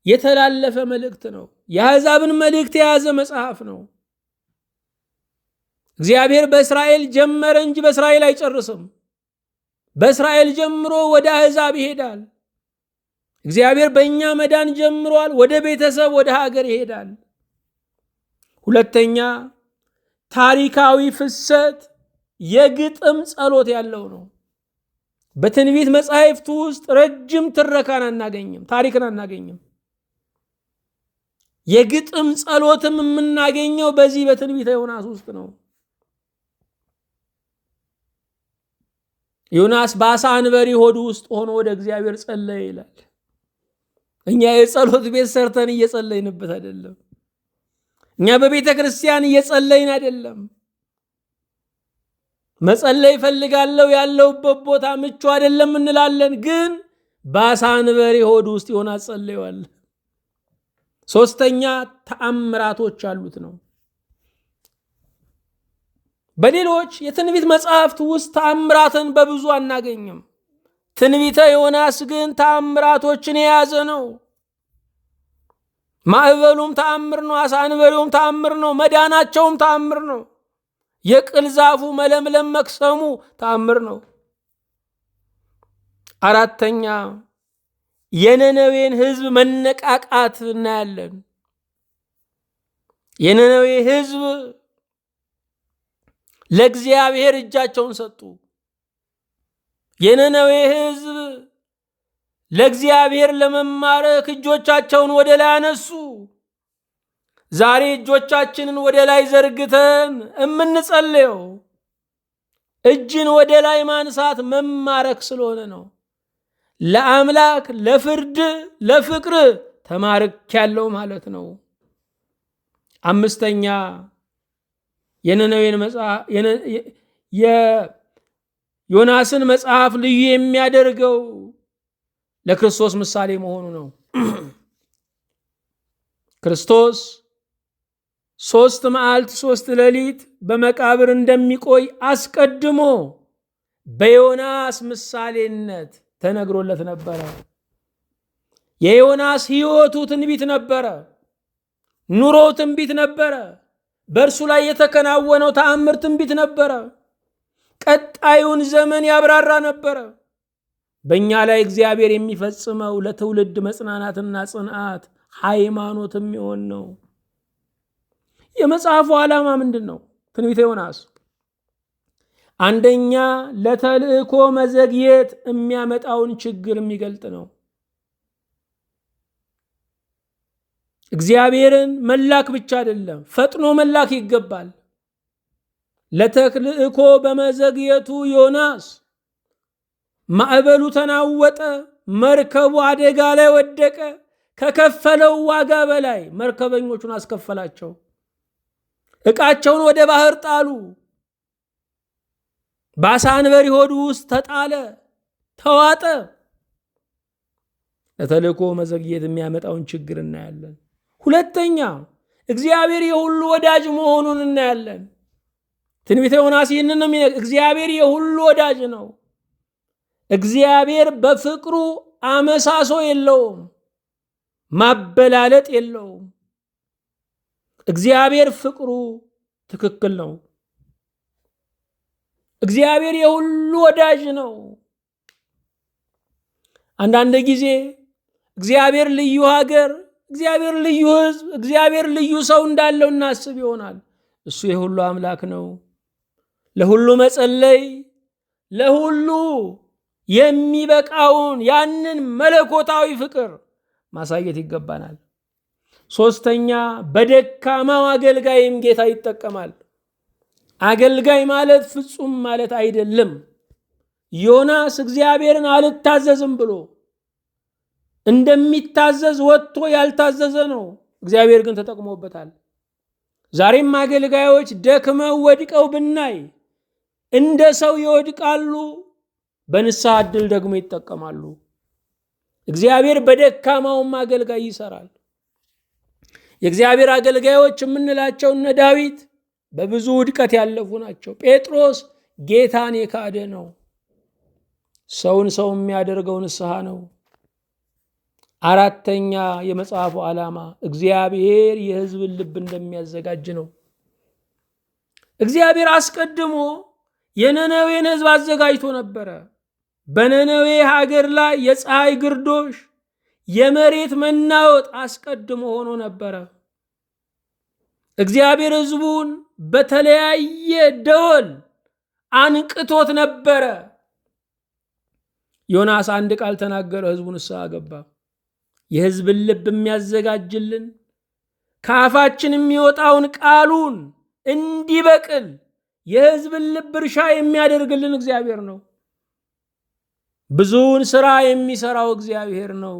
የተላለፈ መልእክት ነው። የአሕዛብን መልእክት የያዘ መጽሐፍ ነው። እግዚአብሔር በእስራኤል ጀመረ እንጂ በእስራኤል አይጨርስም። በእስራኤል ጀምሮ ወደ አሕዛብ ይሄዳል። እግዚአብሔር በእኛ መዳን ጀምሯል፣ ወደ ቤተሰብ ወደ ሀገር ይሄዳል። ሁለተኛ ታሪካዊ ፍሰት የግጥም ጸሎት ያለው ነው። በትንቢት መጻሕፍት ውስጥ ረጅም ትረካን አናገኝም፣ ታሪክን አናገኝም። የግጥም ጸሎትም የምናገኘው በዚህ በትንቢተ ዮናስ ውስጥ ነው። ዮናስ በአሳ አንበሪ ሆድ ውስጥ ሆኖ ወደ እግዚአብሔር ጸለየ ይላል። እኛ የጸሎት ቤት ሰርተን እየጸለይንበት አይደለም። እኛ በቤተ ክርስቲያን እየጸለይን አይደለም። መጸለይ እፈልጋለሁ፣ ያለሁበት ቦታ ምቹ አይደለም እንላለን። ግን በአሳ አንበሪ ሆድ ውስጥ ዮናስ ጸለየዋል። ሶስተኛ ተአምራቶች አሉት ነው። በሌሎች የትንቢት መጽሐፍት ውስጥ ተአምራትን በብዙ አናገኝም። ትንቢተ ዮናስ ግን ተአምራቶችን የያዘ ነው። ማዕበሉም ተአምር ነው፣ አሳ አንበሪውም ተአምር ነው፣ መዳናቸውም ተአምር ነው። የቅል ዛፉ መለምለም መክሰሙ ተአምር ነው። አራተኛ የነነዌን ሕዝብ መነቃቃት እናያለን። የነነዌ ሕዝብ ለእግዚአብሔር እጃቸውን ሰጡ። የነነዌ ሕዝብ ለእግዚአብሔር ለመማረክ እጆቻቸውን ወደ ላይ አነሱ። ዛሬ እጆቻችንን ወደ ላይ ዘርግተን የምንጸልየው እጅን ወደ ላይ ማንሳት መማረክ ስለሆነ ነው። ለአምላክ ለፍርድ ለፍቅር ተማርኬያለሁ ማለት ነው። አምስተኛ የዮናስን መጽሐፍ ልዩ የሚያደርገው ለክርስቶስ ምሳሌ መሆኑ ነው። ክርስቶስ 3 መዓልት 3 ሌሊት በመቃብር እንደሚቆይ አስቀድሞ በዮናስ ምሳሌነት ተነግሮለት ነበረ። የዮናስ ሕይወቱ ትንቢት ነበረ። ኑሮው ትንቢት ነበረ። በእርሱ ላይ የተከናወነው ተአምር ትንቢት ነበረ። ቀጣዩን ዘመን ያብራራ ነበረ። በእኛ ላይ እግዚአብሔር የሚፈጽመው ለትውልድ መጽናናትና ጽንዓት ሃይማኖት የሚሆን ነው። የመጽሐፉ ዓላማ ምንድን ነው? ትንቢተ ዮናስ አንደኛ ለተልእኮ መዘግየት የሚያመጣውን ችግር የሚገልጥ ነው። እግዚአብሔርን መላክ ብቻ አይደለም፣ ፈጥኖ መላክ ይገባል። ለተልእኮ በመዘግየቱ ዮናስ ማዕበሉ ተናወጠ፣ መርከቡ አደጋ ላይ ወደቀ። ከከፈለው ዋጋ በላይ መርከበኞቹን አስከፈላቸው። ዕቃቸውን ወደ ባህር ጣሉ። በአሳ አንበሪ ሆድ ውስጥ ተጣለ፣ ተዋጠ። ለተልእኮ መዘግየት የሚያመጣውን ችግር እናያለን። ሁለተኛ እግዚአብሔር የሁሉ ወዳጅ መሆኑን እናያለን። ትንቢተ ዮናስ ይህንን ነው የሚነግረን። እግዚአብሔር የሁሉ ወዳጅ ነው። እግዚአብሔር በፍቅሩ አመሳሶ የለውም፣ ማበላለጥ የለውም። እግዚአብሔር ፍቅሩ ትክክል ነው። እግዚአብሔር የሁሉ ወዳጅ ነው። አንዳንድ ጊዜ እግዚአብሔር ልዩ ሀገር፣ እግዚአብሔር ልዩ ሕዝብ፣ እግዚአብሔር ልዩ ሰው እንዳለው እናስብ ይሆናል። እሱ የሁሉ አምላክ ነው። ለሁሉ መጸለይ፣ ለሁሉ የሚበቃውን ያንን መለኮታዊ ፍቅር ማሳየት ይገባናል። ሶስተኛ በደካማው አገልጋይም ጌታ ይጠቀማል። አገልጋይ ማለት ፍጹም ማለት አይደለም። ዮናስ እግዚአብሔርን አልታዘዝም ብሎ እንደሚታዘዝ ወጥቶ ያልታዘዘ ነው። እግዚአብሔር ግን ተጠቅሞበታል። ዛሬም አገልጋዮች ደክመው ወድቀው ብናይ እንደ ሰው ይወድቃሉ፣ በንስሐ ዕድል ደግሞ ይጠቀማሉ። እግዚአብሔር በደካማውም አገልጋይ ይሰራል። የእግዚአብሔር አገልጋዮች የምንላቸው እነ ዳዊት በብዙ ውድቀት ያለፉ ናቸው። ጴጥሮስ ጌታን የካደ ነው። ሰውን ሰው የሚያደርገው ንስሐ ነው። አራተኛ የመጽሐፉ ዓላማ እግዚአብሔር የሕዝብን ልብ እንደሚያዘጋጅ ነው። እግዚአብሔር አስቀድሞ የነነዌን ሕዝብ አዘጋጅቶ ነበረ። በነነዌ ሀገር ላይ የፀሐይ ግርዶሽ፣ የመሬት መናወጥ አስቀድሞ ሆኖ ነበረ። እግዚአብሔር ሕዝቡን በተለያየ ደወል አንቅቶት ነበረ። ዮናስ አንድ ቃል ተናገረ፣ ሕዝቡን ንስሐ ገባ። የሕዝብን ልብ የሚያዘጋጅልን ከአፋችን የሚወጣውን ቃሉን እንዲበቅል የሕዝብን ልብ እርሻ የሚያደርግልን እግዚአብሔር ነው። ብዙውን ስራ የሚሰራው እግዚአብሔር ነው።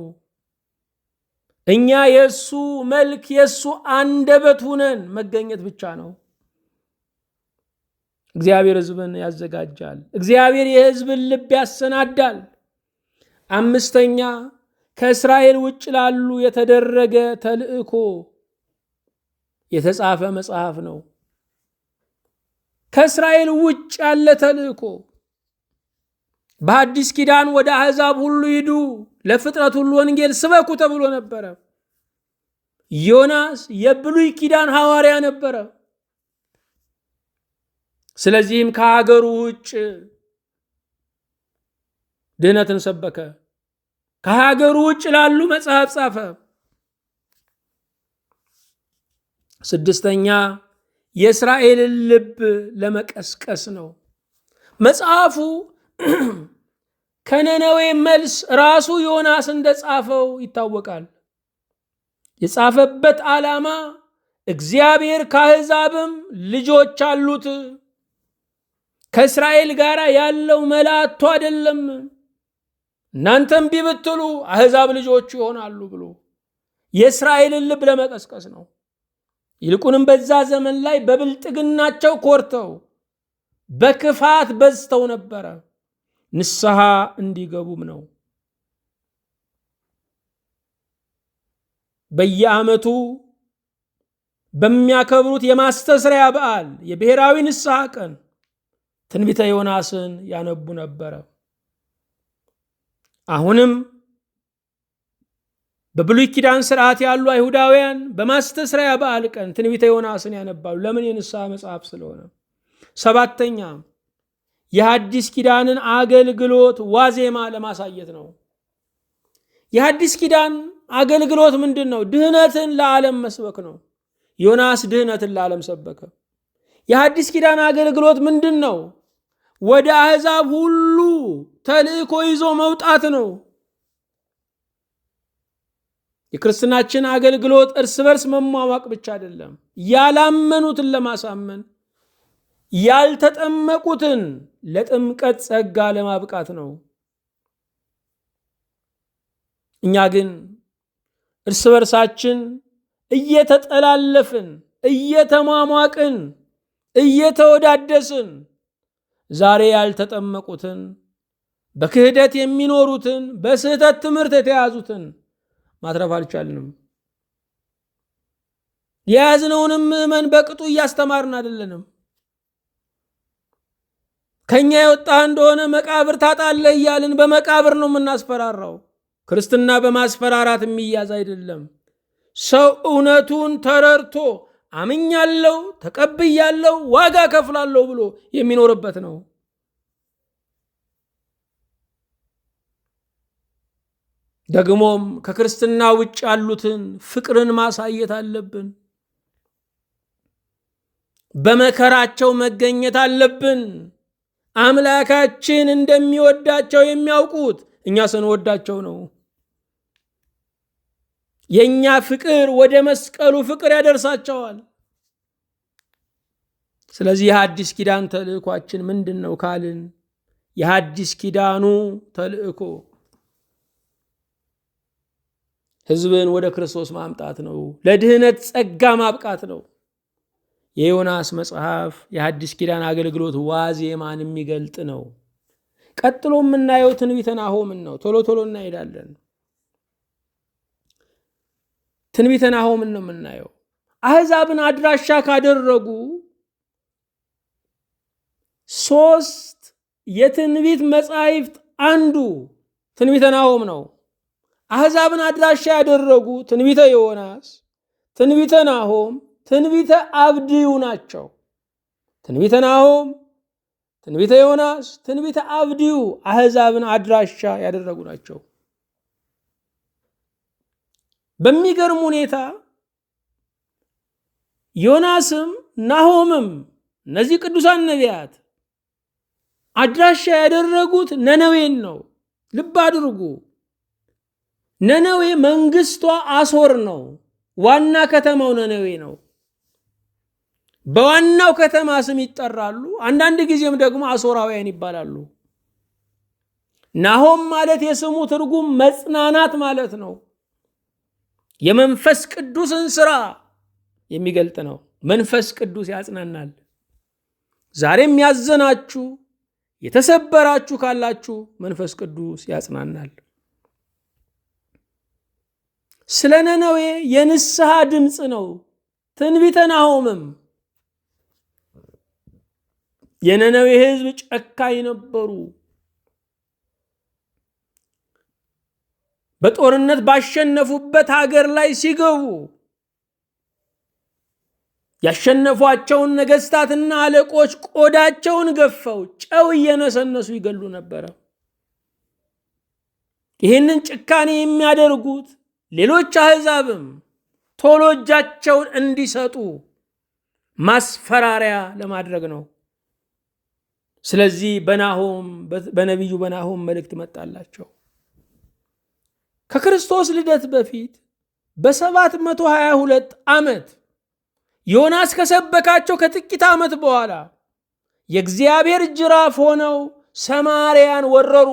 እኛ የሱ መልክ የሱ አንደበት ሁነን መገኘት ብቻ ነው። እግዚአብሔር ሕዝብን ያዘጋጃል። እግዚአብሔር የሕዝብን ልብ ያሰናዳል። አምስተኛ ከእስራኤል ውጭ ላሉ የተደረገ ተልእኮ የተጻፈ መጽሐፍ ነው። ከእስራኤል ውጭ ያለ ተልእኮ በአዲስ ኪዳን ወደ አሕዛብ ሁሉ ሂዱ፣ ለፍጥረት ሁሉ ወንጌል ስበኩ ተብሎ ነበረ። ዮናስ የብሉይ ኪዳን ሐዋርያ ነበረ። ስለዚህም ከሀገሩ ውጭ ድህነትን ሰበከ። ከሀገሩ ውጭ ላሉ መጽሐፍ ጻፈ። ስድስተኛ የእስራኤልን ልብ ለመቀስቀስ ነው። መጽሐፉ ከነነዌ መልስ ራሱ ዮናስ እንደጻፈው ይታወቃል። የጻፈበት ዓላማ እግዚአብሔር ከአሕዛብም ልጆች አሉት፣ ከእስራኤል ጋር ያለው መላእክቱ አይደለም፣ እናንተም ቢብትሉ አሕዛብ ልጆቹ ይሆናሉ ብሎ የእስራኤልን ልብ ለመቀስቀስ ነው። ይልቁንም በዛ ዘመን ላይ በብልጥግናቸው ኮርተው በክፋት በዝተው ነበረ። ንስሐ እንዲገቡም ነው። በየዓመቱ በሚያከብሩት የማስተስሪያ በዓል የብሔራዊ ንስሐ ቀን ትንቢተ ዮናስን ያነቡ ነበረ። አሁንም በብሉይ ኪዳን ስርዓት ያሉ አይሁዳውያን በማስተስሪያ በዓል ቀን ትንቢተ ዮናስን ያነባሉ። ለምን? የንስሐ መጽሐፍ ስለሆነ። ሰባተኛ የሐዲስ ኪዳንን አገልግሎት ዋዜማ ለማሳየት ነው። የሐዲስ ኪዳን አገልግሎት ምንድን ነው? ድህነትን ለዓለም መስበክ ነው። ዮናስ ድህነትን ለዓለም ሰበከ። የሐዲስ ኪዳን አገልግሎት ምንድን ነው? ወደ አሕዛብ ሁሉ ተልእኮ ይዞ መውጣት ነው። የክርስትናችን አገልግሎት እርስ በርስ መሟሟቅ ብቻ አይደለም። ያላመኑትን ለማሳመን፣ ያልተጠመቁትን ለጥምቀት ጸጋ ለማብቃት ነው። እኛ ግን እርስ በርሳችን እየተጠላለፍን፣ እየተሟሟቅን፣ እየተወዳደስን ዛሬ ያልተጠመቁትን፣ በክህደት የሚኖሩትን፣ በስህተት ትምህርት የተያዙትን ማትረፍ አልቻልንም። የያዝነውንም ምዕመን በቅጡ እያስተማርን አይደለንም። ከኛ የወጣ እንደሆነ መቃብር ታጣለህ እያልን በመቃብር ነው የምናስፈራራው። ክርስትና በማስፈራራት የሚያዝ አይደለም። ሰው እውነቱን ተረድቶ አምኛለሁ፣ ተቀብያለሁ፣ ዋጋ ከፍላለሁ ብሎ የሚኖርበት ነው። ደግሞም ከክርስትና ውጭ ያሉትን ፍቅርን ማሳየት አለብን። በመከራቸው መገኘት አለብን። አምላካችን እንደሚወዳቸው የሚያውቁት እኛ ስንወዳቸው ነው። የኛ ፍቅር ወደ መስቀሉ ፍቅር ያደርሳቸዋል። ስለዚህ የሐዲስ ኪዳን ተልእኳችን ምንድን ነው ካልን፣ የሐዲስ ኪዳኑ ተልእኮ ሕዝብን ወደ ክርስቶስ ማምጣት ነው። ለድህነት ጸጋ ማብቃት ነው። የዮናስ መጽሐፍ የሐዲስ ኪዳን አገልግሎት ዋዜማን የሚገልጥ ነው። ቀጥሎ የምናየው ትንቢተ ናሆምን ነው። ቶሎ ቶሎ እናሄዳለን። ትንቢተ ናሆምን ነው የምናየው። አሕዛብን አድራሻ ካደረጉ 3 የትንቢት መጻሕፍት አንዱ ትንቢተ ናሆም ነው። አሕዛብን አድራሻ ያደረጉ ትንቢተ ዮናስ፣ ትንቢተ ናሆም፣ ትንቢተ አብድዩ ናቸው። ትንቢተ ናሆም፣ ትንቢተ ዮናስ፣ ትንቢተ አብድዩ አሕዛብን አድራሻ ያደረጉ ናቸው። በሚገርም ሁኔታ ዮናስም ናሆምም እነዚህ ቅዱሳን ነቢያት አድራሻ ያደረጉት ነነዌን ነው። ልብ አድርጉ። ነነዌ መንግስቷ አሶር ነው። ዋና ከተማው ነነዌ ነው። በዋናው ከተማ ስም ይጠራሉ። አንዳንድ ጊዜም ደግሞ አሶራውያን ይባላሉ። ናሆም ማለት የስሙ ትርጉም መጽናናት ማለት ነው። የመንፈስ ቅዱስን ሥራ የሚገልጥ ነው። መንፈስ ቅዱስ ያጽናናል። ዛሬም ያዘናችሁ የተሰበራችሁ ካላችሁ መንፈስ ቅዱስ ያጽናናል። ስለ ነነዌ የንስሐ ድምፅ ነው ትንቢተ ናሆምም። የነነዌ ሕዝብ ጨካኝ ነበሩ። በጦርነት ባሸነፉበት ሀገር ላይ ሲገቡ ያሸነፏቸውን ነገስታትና አለቆች ቆዳቸውን ገፈው ጨው እየነሰነሱ ይገሉ ነበረ። ይህንን ጭካኔ የሚያደርጉት ሌሎች አሕዛብም ቶሎ እጃቸውን እንዲሰጡ ማስፈራሪያ ለማድረግ ነው። ስለዚህ በነቢዩ በናሆም መልእክት መጣላቸው። ከክርስቶስ ልደት በፊት በ722 ዓመት ዮናስ ከሰበካቸው ከጥቂት ዓመት በኋላ የእግዚአብሔር ጅራፍ ሆነው ሰማርያን ወረሩ።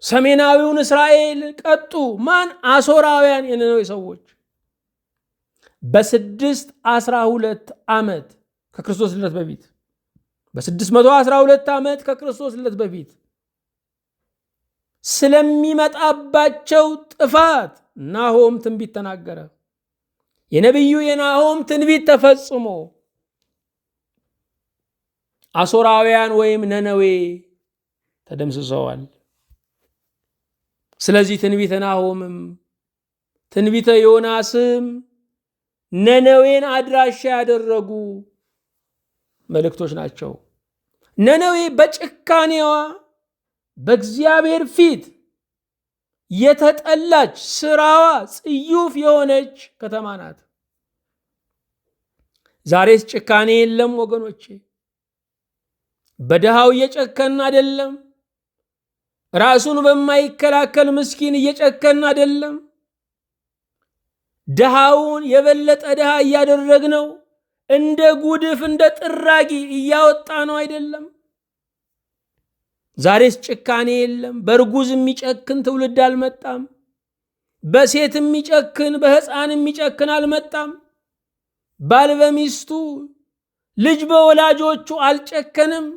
ሰሜናዊውን እስራኤል ቀጡ። ማን? አሦራውያን፣ የነነዌ ሰዎች። በ612 ዓመት ከክርስቶስ ልደት በፊት በ612 ዓመት ከክርስቶስ ልደት በፊት ስለሚመጣባቸው ጥፋት ናሆም ትንቢት ተናገረ። የነቢዩ የናሆም ትንቢት ተፈጽሞ አሦራውያን ወይም ነነዌ ተደምስሰዋል። ስለዚህ ትንቢተ ናሆምም ትንቢተ ዮናስም ነነዌን አድራሻ ያደረጉ መልእክቶች ናቸው። ነነዌ በጭካኔዋ በእግዚአብሔር ፊት የተጠላች፣ ስራዋ ጽዩፍ የሆነች ከተማ ናት። ዛሬስ ጭካኔ የለም ወገኖቼ። በድሃው እየጨከን አይደለም። ራሱን በማይከላከል ምስኪን እየጨከን አይደለም። ድሃውን የበለጠ ድሃ እያደረግነው እንደ ጉድፍ እንደ ጥራጊ እያወጣ ነው አይደለም። ዛሬስ ጭካኔ የለም። በእርጉዝ የሚጨክን ትውልድ አልመጣም። በሴት የሚጨክን በሕፃን የሚጨክን አልመጣም። ባል በሚስቱ ልጅ በወላጆቹ አልጨከንም።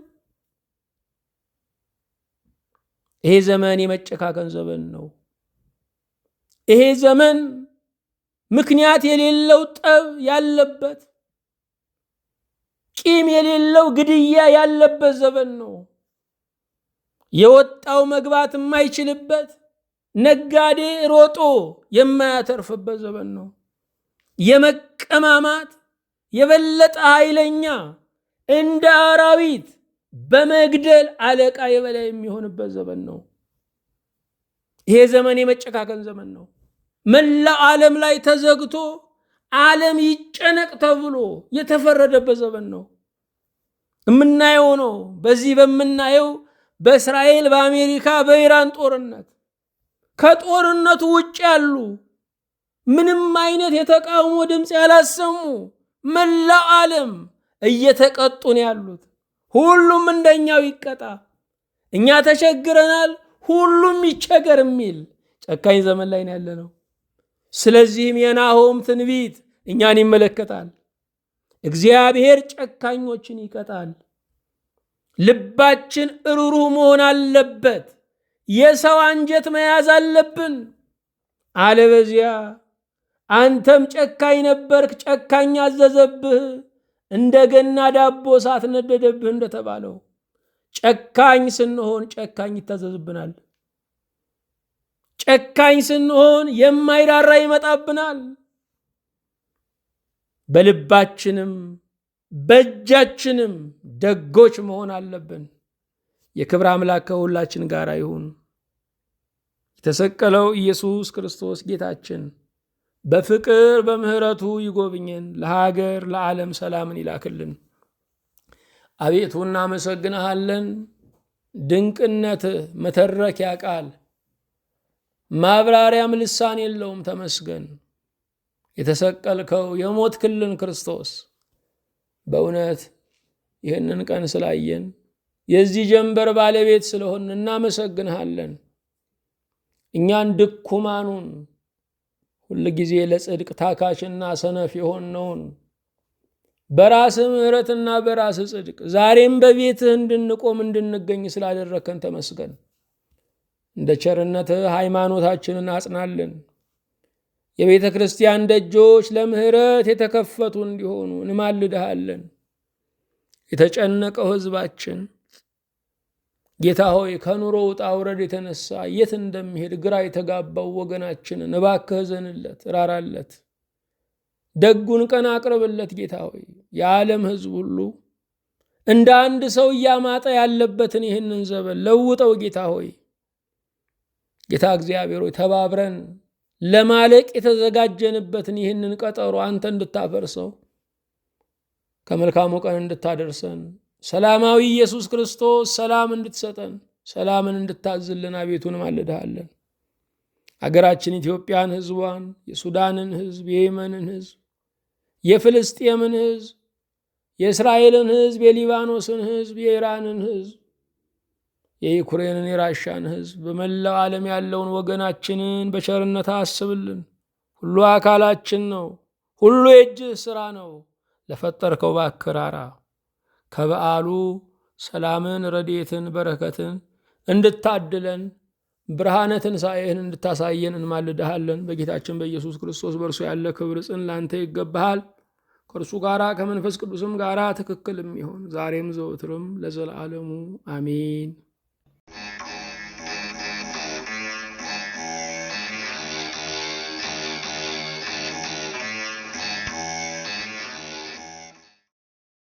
ይሄ ዘመን የመጨካከን ዘመን ነው። ይሄ ዘመን ምክንያት የሌለው ጠብ ያለበት፣ ቂም የሌለው ግድያ ያለበት ዘመን ነው። የወጣው መግባት የማይችልበት፣ ነጋዴ ሮጦ የማያተርፍበት ዘመን ነው። የመቀማማት የበለጠ ኃይለኛ እንደ አራዊት በመግደል አለቃ የበላይ የሚሆንበት ዘመን ነው። ይሄ ዘመን የመጨካከን ዘመን ነው። መላው ዓለም ላይ ተዘግቶ ዓለም ይጨነቅ ተብሎ የተፈረደበት ዘመን ነው። የምናየው ነው። በዚህ በምናየው በእስራኤል፣ በአሜሪካ፣ በኢራን ጦርነት ከጦርነቱ ውጭ ያሉ ምንም አይነት የተቃውሞ ድምፅ ያላሰሙ መላው ዓለም እየተቀጡ ነው ያሉት። ሁሉም እንደኛው ይቀጣ፣ እኛ ተቸግረናል፣ ሁሉም ይቸገር የሚል ጨካኝ ዘመን ላይ ነው ያለነው። ስለዚህም የናሆም ትንቢት እኛን ይመለከታል። እግዚአብሔር ጨካኞችን ይቀጣል። ልባችን ሩሩህ መሆን አለበት። የሰው አንጀት መያዝ አለብን። አለበዚያ አንተም ጨካኝ ነበርክ፣ ጨካኝ አዘዘብህ፣ እንደገና ዳቦ እሳት ነደደብህ እንደተባለው ጨካኝ ስንሆን ጨካኝ ይታዘዝብናል። ጨካኝ ስንሆን የማይራራ ይመጣብናል። በልባችንም በእጃችንም ደጎች መሆን አለብን። የክብር አምላክ ከሁላችን ጋር ይሁን። የተሰቀለው ኢየሱስ ክርስቶስ ጌታችን በፍቅር በምህረቱ ይጎብኘን። ለሀገር ለዓለም ሰላምን ይላክልን። አቤቱ እናመሰግንሃለን። ድንቅነትህ መተረኪያ ቃል ማብራሪያም ልሳን የለውም። ተመስገን። የተሰቀልከው የሞትክልን ክርስቶስ በእውነት ይህንን ቀን ስላየን የዚህ ጀንበር ባለቤት ስለሆን እናመሰግንሃለን። እኛን ድኩማኑን ሁል ጊዜ ለጽድቅ ታካሽና ሰነፍ የሆነውን በራስ ምሕረትና በራስ ጽድቅ ዛሬም በቤትህ እንድንቆም እንድንገኝ ስላደረከን ተመስገን። እንደ ቸርነትህ ሃይማኖታችንን አጽናልን። የቤተ ክርስቲያን ደጆች ለምህረት የተከፈቱ እንዲሆኑ እንማልድሃለን። የተጨነቀው ሕዝባችን ጌታ ሆይ ከኑሮ ውጣ ውረድ የተነሳ የት እንደሚሄድ ግራ የተጋባው ወገናችንን እባክህ እዘንለት፣ ራራለት። ደጉን ቀን አቅርብለት ጌታ ሆይ። የዓለም ሕዝብ ሁሉ እንደ አንድ ሰው እያማጠ ያለበትን ይህንን ዘመን ለውጠው ጌታ ሆይ። ጌታ እግዚአብሔር ሆይ ተባብረን ለማለቅ የተዘጋጀንበትን ይህንን ቀጠሮ አንተ እንድታፈርሰው ከመልካሙ ቀን እንድታደርሰን ሰላማዊ ኢየሱስ ክርስቶስ ሰላም እንድትሰጠን ሰላምን እንድታዝልን አቤቱን ማልድሃለን። አገራችን ኢትዮጵያን፣ ሕዝቧን፣ የሱዳንን ሕዝብ፣ የየመንን ሕዝብ፣ የፍልስጤምን ሕዝብ፣ የእስራኤልን ሕዝብ፣ የሊባኖስን ሕዝብ፣ የኢራንን ሕዝብ፣ የዩክሬንን የራሻን ሕዝብ፣ በመላው ዓለም ያለውን ወገናችንን በቸርነት አስብልን። ሁሉ አካላችን ነው። ሁሉ የእጅህ ሥራ ነው። ለፈጠርከው እባክህ ራራ። ከበዓሉ ሰላምን፣ ረድኤትን፣ በረከትን እንድታድለን ብርሃነ ትንሣኤህን እንድታሳየን እንማልድሃለን። በጌታችን በኢየሱስ ክርስቶስ በእርሱ ያለ ክብር ጽን ላንተ ይገባሃል። ከእርሱ ጋራ ከመንፈስ ቅዱስም ጋራ ትክክል የሚሆን ዛሬም ዘወትርም ለዘላለሙ አሜን።